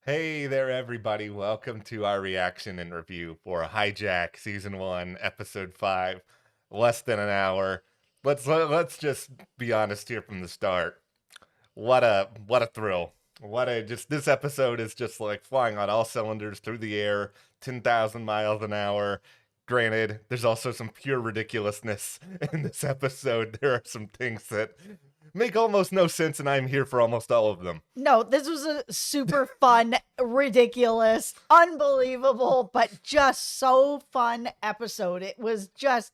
Hey there, everybody. Welcome to our reaction and review for Hijack Season 1, Episode 5. Less than an hour. Let's just be honest here from the start. What a thrill. What a just this episode is just like flying on all cylinders through the air, 10,000 miles an hour. Granted, there's also some pure ridiculousness in this episode. There are some things that make almost no sense, and I'm here for almost all of them. No, this was a super fun, ridiculous, unbelievable, but just so fun episode. It was just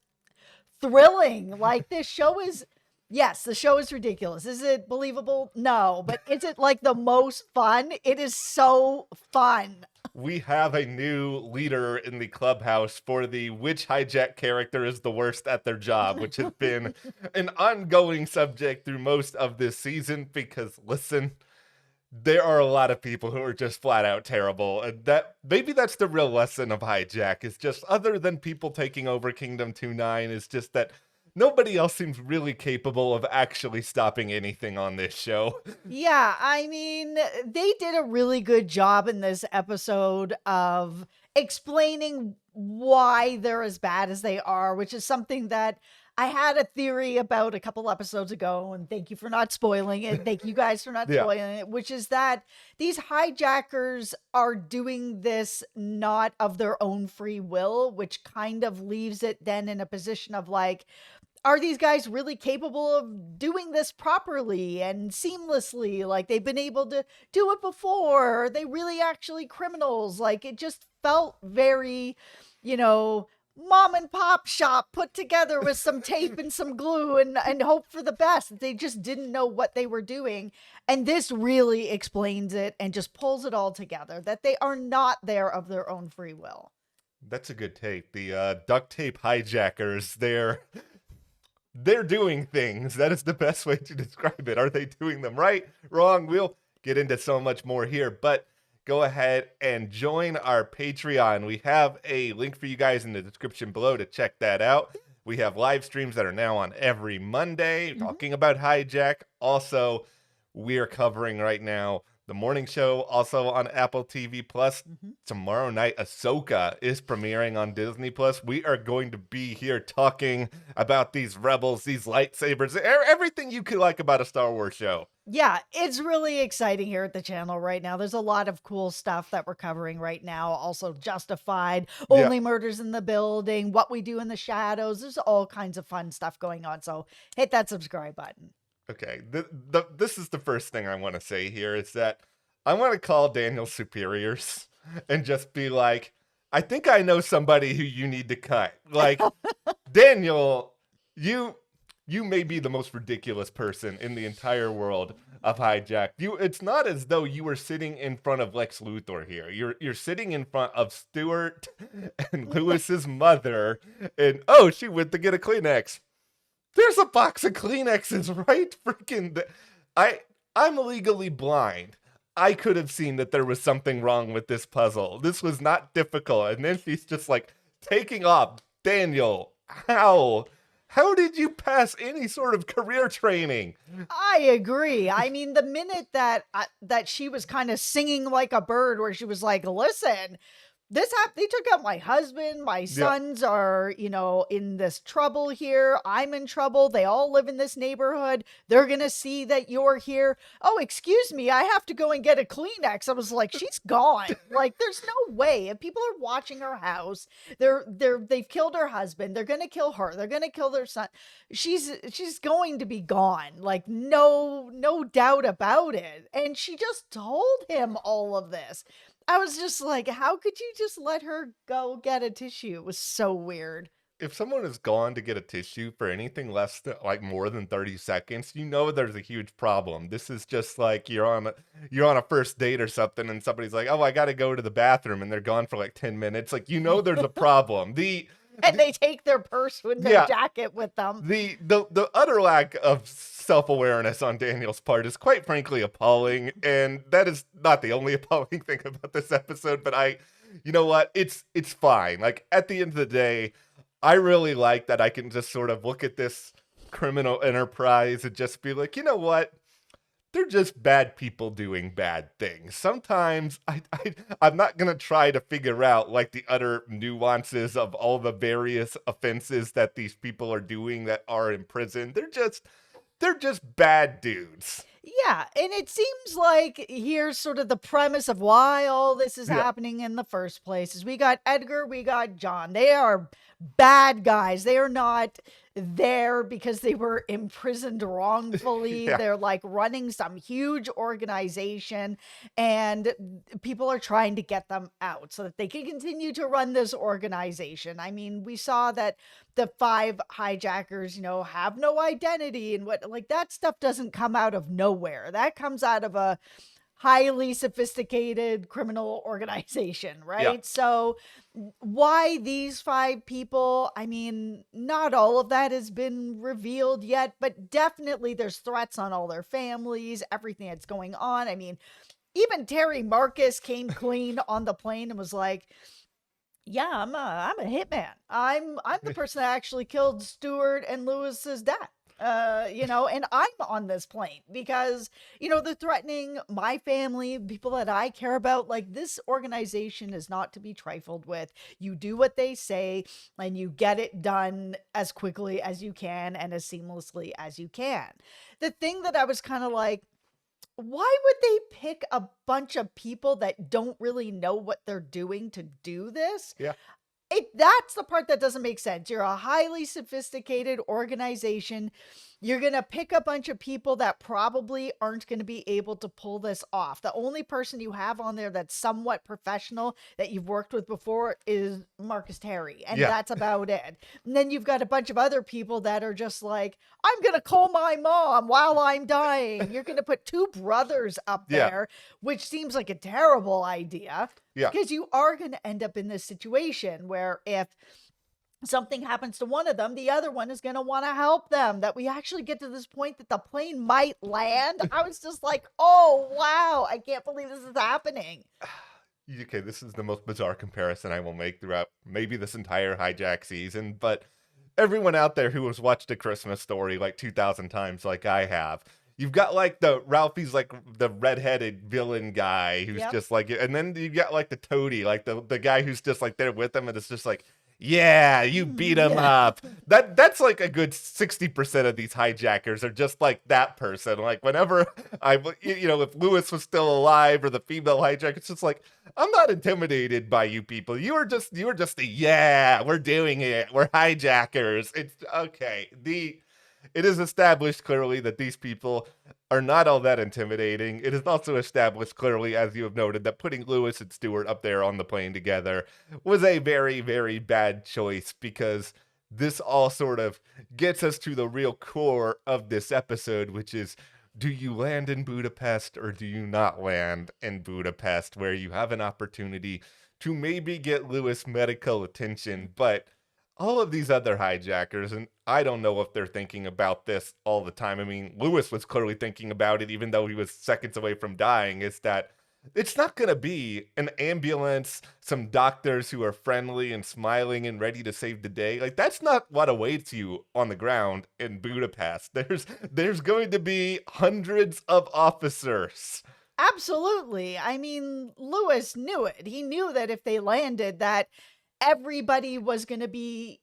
thrilling. Like this show is yes, the show is ridiculous. Is it believable? No, but is it like the most fun? It is so fun. We have a new leader in the clubhouse for the which hijack character is the worst at their job, which has been an ongoing subject through most of this season because listen, there are a lot of people who are just flat out terrible. And that maybe that's the real lesson of Hijack is just other than people taking over Kingdom 2-9 is just that nobody else seems really capable of actually stopping anything on this show. Yeah, I mean, they did a really good job in this episode of explaining why they're as bad as they are, which is something that I had a theory about a couple episodes ago, and thank you for not spoiling it. Thank you guys for not Yeah. spoiling it, which is that these hijackers are doing this not of their own free will, which kind of leaves it then in a position of like, are these guys really capable of doing this properly and seamlessly? Like they've been able to do it before? Are they really actually criminals? Like it just felt very, you know, mom and pop shop put together with some tape and some glue and hope for the best. They just didn't know what they were doing. And this really explains it and just pulls it all together that they are not there of their own free will. That's a good take. The duct tape hijackers, they're doing things. That is the best way to describe it. Are they doing them right? Wrong? We'll get into so much more here, but go ahead and join our Patreon. We have a link for you guys in the description below to check that out. We have live streams that are now on every Monday talking about Hijack. Also, we are covering right now the morning show, also on Apple TV Plus. Tomorrow night, Ahsoka is premiering on Disney Plus. We are going to be here talking about these rebels, these lightsabers, everything you could like about a Star Wars show. Yeah, it's really exciting here at the channel right now. There's a lot of cool stuff that we're covering right now. Also, Justified, Yeah. Only Murders in the Building, What We Do in the Shadows. There's all kinds of fun stuff going on. So hit that subscribe button. Okay, this is the first thing I want to say here is that I want to call Daniel's superiors and just be like, I think I know somebody who you need to cut. Like, Daniel, you may be the most ridiculous person in the entire world of Hijack. It's not as though you were sitting in front of Lex Luthor here. You're sitting in front of Stuart and Lewis's mother, and oh, she went to get a Kleenex. There's a box of Kleenexes right freaking I'm legally blind. I could have seen that there was something wrong with this puzzle. This was not difficult. And then she's just like taking off. Daniel, how? How did you pass any sort of career training? I agree. I mean, the minute that that she was kind of singing like a bird, where she was like, "Listen, they took out my husband. My sons are, in this trouble here. I'm in trouble. They all live in this neighborhood. They're gonna see that you're here. Oh, excuse me, I have to go and get a Kleenex." I was like, she's gone. Like, there's no way. If people are watching her house, they've killed her husband. They're gonna kill her. They're gonna kill their son. She's going to be gone. Like, no doubt about it. And she just told him all of this. I was just like, how could you just let her go get a tissue? It was so weird. If someone is gone to get a tissue for anything less than like more than 30 seconds, you know there's a huge problem. This is just like you're on a first date or something and somebody's like, "Oh, I got to go to the bathroom," and they're gone for like 10 minutes. Like, you know there's a problem. And they take their purse with their jacket with them. The utter lack of self-awareness on Daniel's part is quite frankly appalling, and that is not the only appalling thing about this episode, but you know what? It's fine. Like, at the end of the day, I really like that I can just sort of look at this criminal enterprise and just be like, you know what? they're just bad people doing bad things. Sometimes I'm not gonna try to figure out like the utter nuances of all the various offenses that these people are doing that are in prison. They're just bad dudes. Yeah, and it seems like here's sort of the premise of why all this is Yeah. happening in the first place is we got Edgar, we got John. They are bad guys. They are not there because they were imprisoned wrongfully. Yeah. They're like running some huge organization and people are trying to get them out so that they can continue to run this organization. I mean, we saw that the five hijackers, have no identity and what like that stuff doesn't come out of nowhere. That comes out of a highly sophisticated criminal organization, Yeah. right? So why these five people? I mean, not all of that has been revealed yet, but definitely there's threats on all their families, everything that's going on. I mean, even Terry Marcus came clean on the plane and was like, yeah, I'm a hitman. I'm the person that actually killed Stuart and Lewis's dad. And I'm on this plane because, they're threatening my family, people that I care about. Like, this organization is not to be trifled with. You do what they say and you get it done as quickly as you can and as seamlessly as you can. The thing that I was kind of like, why would they pick a bunch of people that don't really know what they're doing to do this? Yeah. That's the part that doesn't make sense. You're a highly sophisticated organization. You're going to pick a bunch of people that probably aren't going to be able to pull this off. The only person you have on there that's somewhat professional that you've worked with before is Marcus Terry, and Yeah. that's about it. And then you've got a bunch of other people that are just like, I'm going to call my mom while I'm dying. You're going to put two brothers up Yeah. there, which seems like a terrible idea. Yeah. Because you are going to end up in this situation where if something happens to one of them, the other one is going to want to help them. That we actually get to this point that the plane might land. I was just like, oh, wow, I can't believe this is happening. Okay, this is the most bizarre comparison I will make throughout maybe this entire Hijack season, but everyone out there who has watched A Christmas Story like 2,000 times like I have, you've got like Ralphie's like the redheaded villain guy who's Yep. just like, and then you got like the toady, like the guy who's just like there with him and it's just like, yeah, you beat him Yeah. up. That's like a good 60% of these hijackers are just like that person. Like whenever if Lewis was still alive or the female hijacker, it's just like, I'm not intimidated by you people. You were just yeah, we're doing it. We're hijackers. It's okay. It is established clearly that these people are not all that intimidating. It is also established clearly, as you have noted, that putting Lewis and Stewart up there on the plane together was a very, very bad choice because this all sort of gets us to the real core of this episode, which is, do you land in Budapest or do you not land in Budapest, where you have an opportunity to maybe get Lewis medical attention, but all of these other hijackers, and I don't know if they're thinking about this all the time. I mean, Lewis was clearly thinking about it, even though he was seconds away from dying, is that it's not going to be an ambulance, some doctors who are friendly and smiling and ready to save the day. Like, that's not what awaits you on the ground in Budapest. There's going to be hundreds of officers. Absolutely. I mean, Lewis knew it. He knew that if they landed, that everybody was going to be,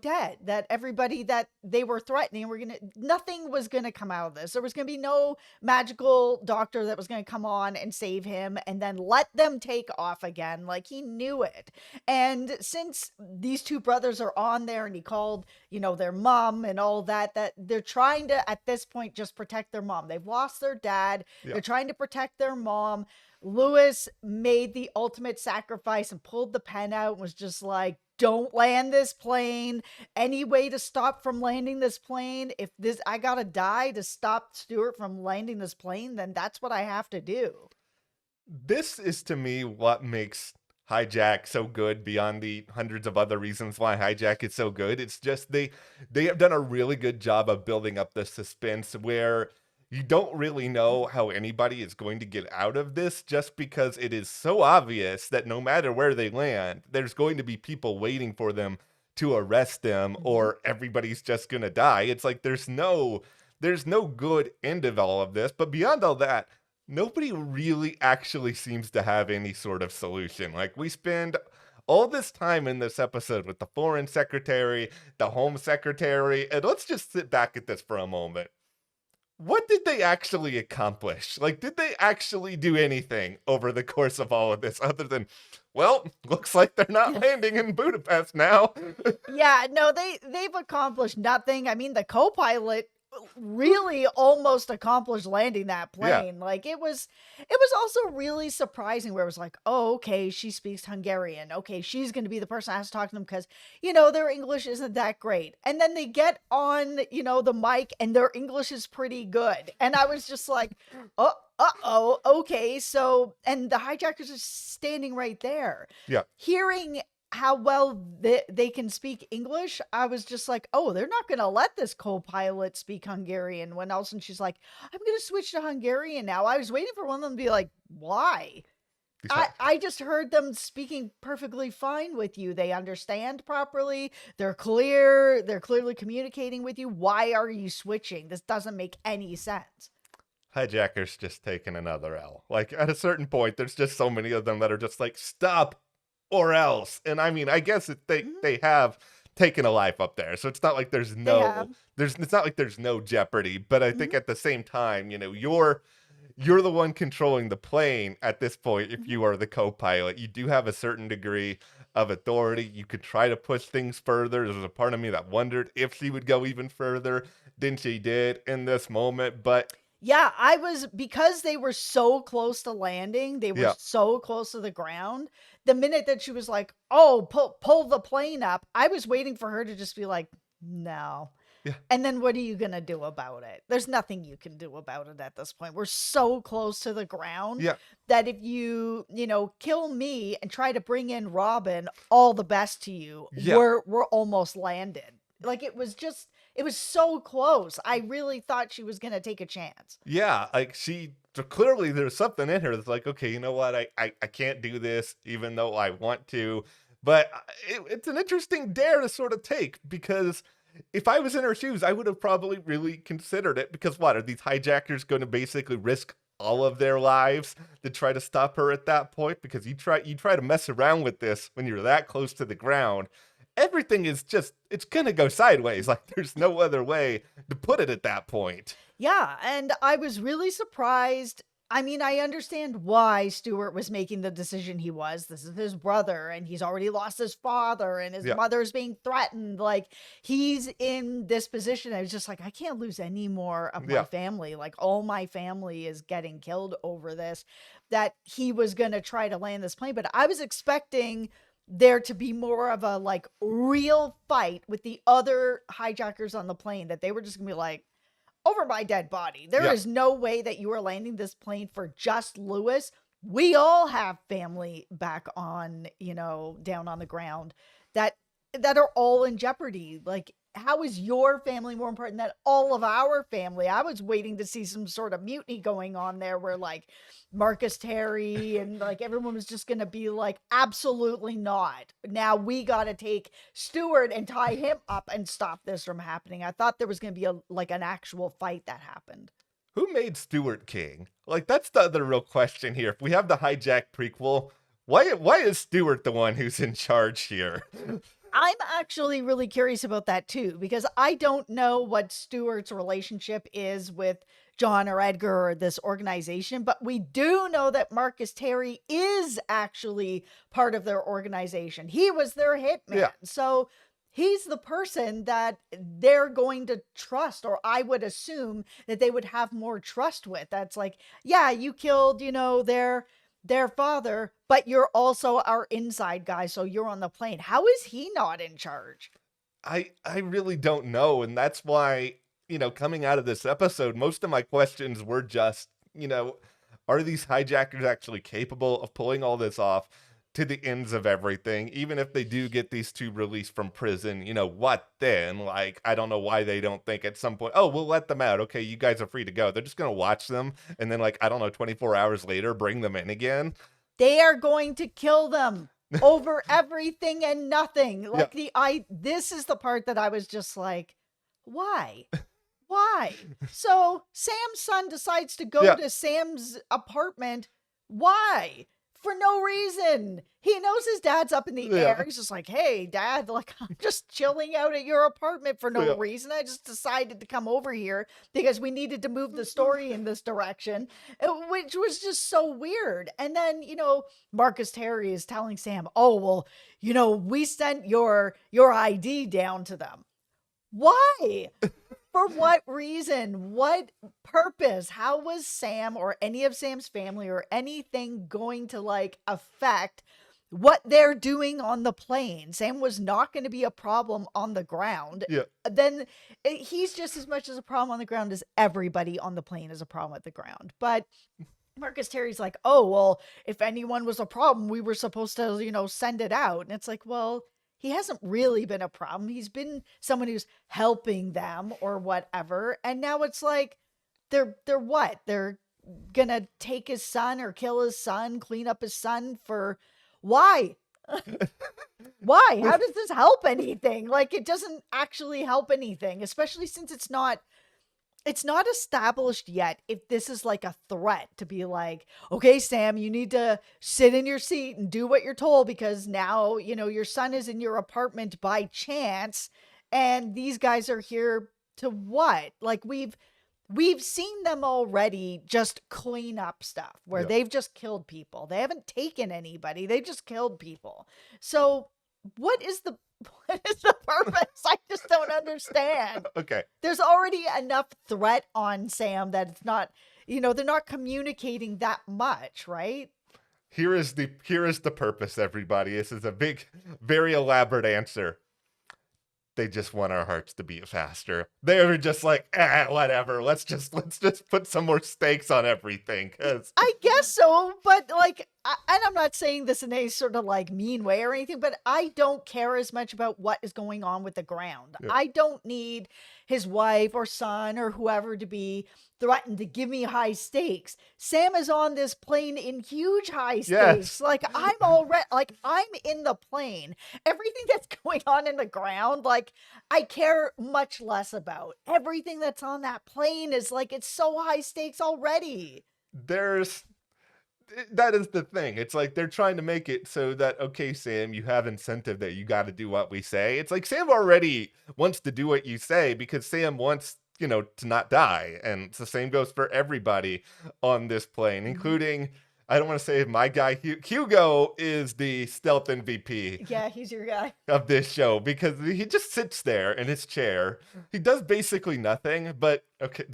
dead, that everybody that they were threatening nothing was going to come out of this. There was going to be no magical doctor that was going to come on and save him and then let them take off again. Like, he knew it. And since these two brothers are on there and he called, their mom and all that they're trying to, at this point, just protect their mom. They've lost their dad. Yeah. They're trying to protect their mom. Lewis made the ultimate sacrifice and pulled the pen out and was just like, don't land this plane. Any way to stop from landing this plane. If I gotta die to stop Stuart from landing this plane, then that's what I have to do. This is to me what makes Hijack so good beyond the hundreds of other reasons why Hijack is so good. It's just they have done a really good job of building up the suspense where you don't really know how anybody is going to get out of this, just because it is so obvious that no matter where they land, there's going to be people waiting for them to arrest them or everybody's just going to die. It's like there's no there's no good end of all of this. But beyond all that, nobody really actually seems to have any sort of solution. Like, we spend all this time in this episode with the foreign secretary, the home secretary, and let's just sit back at this for a moment. What did they actually accomplish? Like, did they actually do anything over the course of all of this other than, well, looks like they're not landing in Budapest now? Yeah, no, they've accomplished nothing. I mean, the co-pilot really almost accomplished landing that Yeah. plane. Like it was also really surprising where it was like, oh, okay, she speaks Hungarian. Okay, she's going to be the person that has to talk to them because, their English isn't that great. And then they get on, the mic and their English is pretty good. And I was just like, oh, uh-oh, okay. So, and the hijackers are standing right there. Yeah. Hearing how well they can speak English, I was just like, oh, they're not going to let this co-pilot speak Hungarian. When all of a sudden she's like, I'm going to switch to Hungarian now. I was waiting for one of them to be like, why? I just heard them speaking perfectly fine with you. They understand properly. They're clear. They're clearly communicating with you. Why are you switching? This doesn't make any sense. Hijacker's just taking another L. Like, at a certain point, there's just so many of them that are just like, stop or else. And I mean, I guess they have taken a life up there, so it's not like it's not like there's no jeopardy. But I think at the same time, you're the one controlling the plane at this point. If you are the co-pilot, you do have a certain degree of authority. You could try to push things further. There's a part of me that wondered if she would go even further than she did in this moment, but yeah, because they were so close to landing, they were so close to the ground. The minute that she was like, oh, pull the plane up, I was waiting for her to just be like, no. Yeah. And then what are you going to do about it? There's nothing you can do about it at this point. We're so close to the ground that if you, kill me and try to bring in Robin, all the best to you. We're almost landed. Like, it was so close. I really thought she was going to take a chance. Yeah, like clearly there's something in her that's like, okay, you know what? I can't do this even though I want to. But it's an interesting dare to sort of take, because if I was in her shoes, I would have probably really considered it, because what, are these hijackers going to basically risk all of their lives to try to stop her at that point? Because you try to mess around with this when you're that close to the ground, everything is it's gonna go sideways. Like, there's no other way to put it at that point. Yeah, and I was really surprised. I mean, I understand why Stuart was making the decision he was. This is his brother, and he's already lost his father, and his mother's being threatened. Like, he's in this position. I was just like, I can't lose any more of my family. Like, all my family is getting killed over this, that he was going to try to land this plane. But I was expecting there to be more of a real fight with the other hijackers on the plane, that they were just gonna be like, over my dead body. There is no way that you are landing this plane for just Lewis. We all have family back on, down on the ground that are all in jeopardy. Like, how is your family more important than all of our family? I was waiting to see some sort of mutiny going on there where Marcus Terry and everyone was just going to be like, absolutely not. Now we got to take Stuart and tie him up and stop this from happening. I thought there was going to be an actual fight that happened. Who made Stuart king? Like, that's the other real question here. If we have the Hijack prequel, why is Stuart the one who's in charge here? I'm actually really curious about that too, because I don't know what Stuart's relationship is with John or Edgar or this organization, but we do know that Marcus Terry is actually part of their organization. He was their hitman. So he's the person that they're going to trust, or I would assume that they would have more trust with. That's like, yeah, you killed, their father, but you're also our inside guy, so you're on the plane. How is he not in charge? I really don't know, and that's why, coming out of this episode, most of my questions were just, are these hijackers actually capable of pulling all this off to the ends of everything? Even if they do get these two released from prison, what then? Like, I don't know why they don't think at some point, oh, we'll let them out. Okay, you guys are free to go. They're just going to watch them. And then 24 hours later, bring them in again. They are going to kill them over everything and nothing. This is the part that I was just like, why? Why? So Sam's son decides to go Yeah. to Sam's apartment. Why? For no reason. He knows his dad's up in the air. Yeah. He's just like, hey, dad, like, I'm just chilling out at your apartment for no Yeah. reason. I just decided to come over here because we needed to move the story in this direction, which was just so weird. And then, Marcus Terry is telling Sam, oh, well, we sent your ID down to them. Why? For what reason? What purpose? How was Sam or any of Sam's family or anything going to like affect what they're doing on the plane? Sam was not going to be a problem on the ground. Yeah. Then he's just as much as a problem on the ground as everybody on the plane is a problem at the ground. But Marcus Terry's like, oh, well, if anyone was a problem, we were supposed to, send it out. And it's like, well, he hasn't really been a problem. He's been someone who's helping them or whatever. And now it's like, they're what? They're gonna take his son or kill his son, clean up his son for why? Why? How does this help anything? Like, it doesn't actually help anything, especially since it's not established yet if this is like a threat to be like, okay, Sam, you need to sit in your seat and do what you're told because now, your son is in your apartment by chance and these guys are here to what? Like we've seen them already just clean up stuff where they've just killed people. They haven't taken anybody. They've just killed people. So what is the purpose? I just don't understand. Okay. There's already enough threat on Sam that it's not, they're not communicating that much, right? Here is the purpose, everybody. This is a big, very elaborate answer. They just want our hearts to beat faster. They were just like, whatever. Let's just put some more stakes on everything. 'Cause I guess so, but like, and I'm not saying this in any sort of like mean way or anything, but I don't care as much about what is going on with the ground. Yeah. I don't need his wife or son or whoever to be threatened to give me high stakes. Sam is on this plane in huge high stakes. Yes. Like I'm in the plane. Everything that's going on in the ground, like I care much less about. Everything that's on that plane is like, it's so high stakes already. That is the thing. It's like they're trying to make it so that, okay, Sam, you have incentive that you got to do what we say. It's like Sam already wants to do what you say because Sam wants, to not die. And the same goes for everybody on this plane, including, I don't want to say my guy, Hugo is the stealth MVP. Yeah, he's your guy. Of this show because he just sits there in his chair. He does basically nothing, but okay,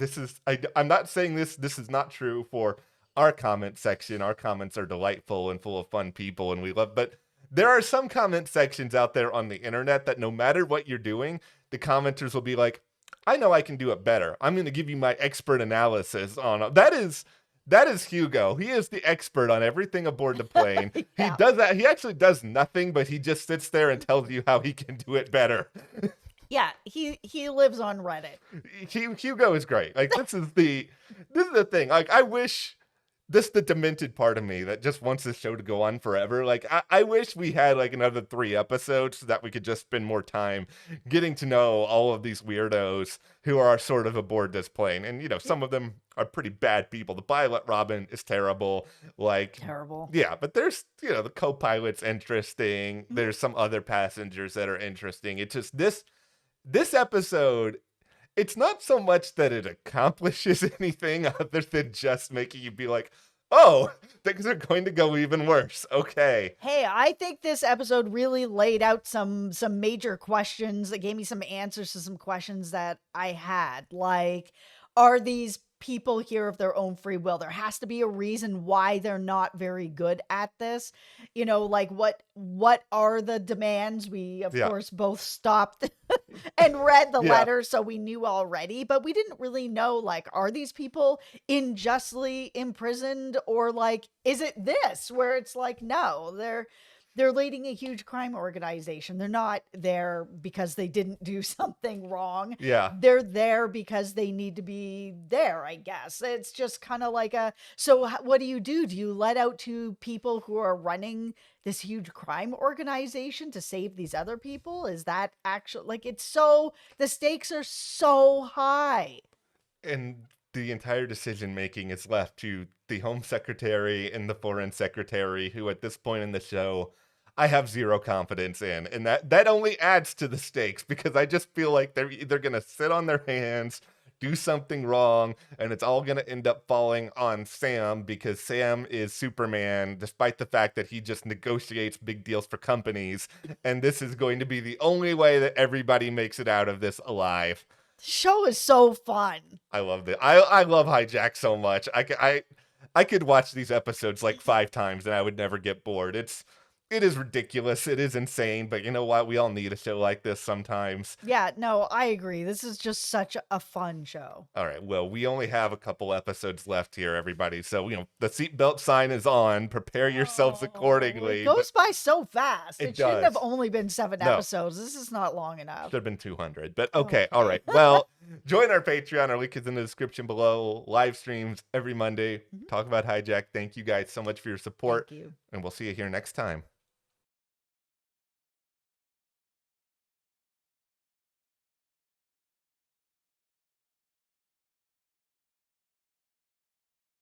I'm not saying this is not true for our comment section. Our comments are delightful and full of fun people and we love, but there are some comment sections out there on the internet that no matter what you're doing, the commenters will be like, I know I can do it better. I'm going to give you my expert analysis on it. That is Hugo. He is the expert on everything aboard the plane. Yeah. He does that. He actually does nothing, but he just sits there and tells you how he can do it better. Yeah, he lives on Reddit. Hugo is great. Like this is the thing. Like I wish this the demented part of me that just wants this show to go on forever. Like I wish we had like another 3 episodes so that we could just spend more time getting to know all of these weirdos who are sort of aboard this plane. And some of them are pretty bad people. The pilot Robin is terrible. Like terrible. Yeah, but there's the co-pilot's interesting. There's some other passengers that are interesting. It's just this episode, it's not so much that it accomplishes anything other than just making you be like, oh, things are going to go even worse. Okay. Hey, I think this episode really laid out some major questions that gave me some answers to some questions that I had. Like, are these people here of their own free will? There has to be a reason why they're not very good at this. Like what are the demands? We of course both stopped and read the letter, so we knew already, but we didn't really know, like, are these people unjustly imprisoned, or like, is it this where it's like, no, they're leading a huge crime organization. They're not there because they didn't do something wrong. Yeah. They're there because they need to be there, I guess. It's just kind of like so what do? Do you let out to people who are running this huge crime organization to save these other people? Is that actually, like, the stakes are so high. and the entire decision making is left to the home secretary and the foreign secretary, who at this point in the show I have zero confidence in, and that only adds to the stakes because I just feel like they're either gonna sit on their hands, do something wrong, and it's all gonna end up falling on Sam because Sam is Superman, despite the fact that he just negotiates big deals for companies, and this is going to be the only way that everybody makes it out of this alive. The show is so fun. I love it. I love Hijack so much. I could watch these episodes like 5 times and I would never get bored. It is ridiculous. It is insane, but you know what? We all need a show like this sometimes. Yeah, no, I agree. This is just such a fun show. All right. Well, we only have a couple episodes left here, everybody. So, the seatbelt sign is on. Prepare yourselves accordingly. It goes by so fast. It It shouldn't does. have only been 7 No. episodes. This is not long enough. Should have been 200, but okay. All right. Well, join our Patreon. Our link is in the description below. Live streams every Monday. Talk about Hijack. Thank you guys so much for your support, Thank you. and we'll see you here next time.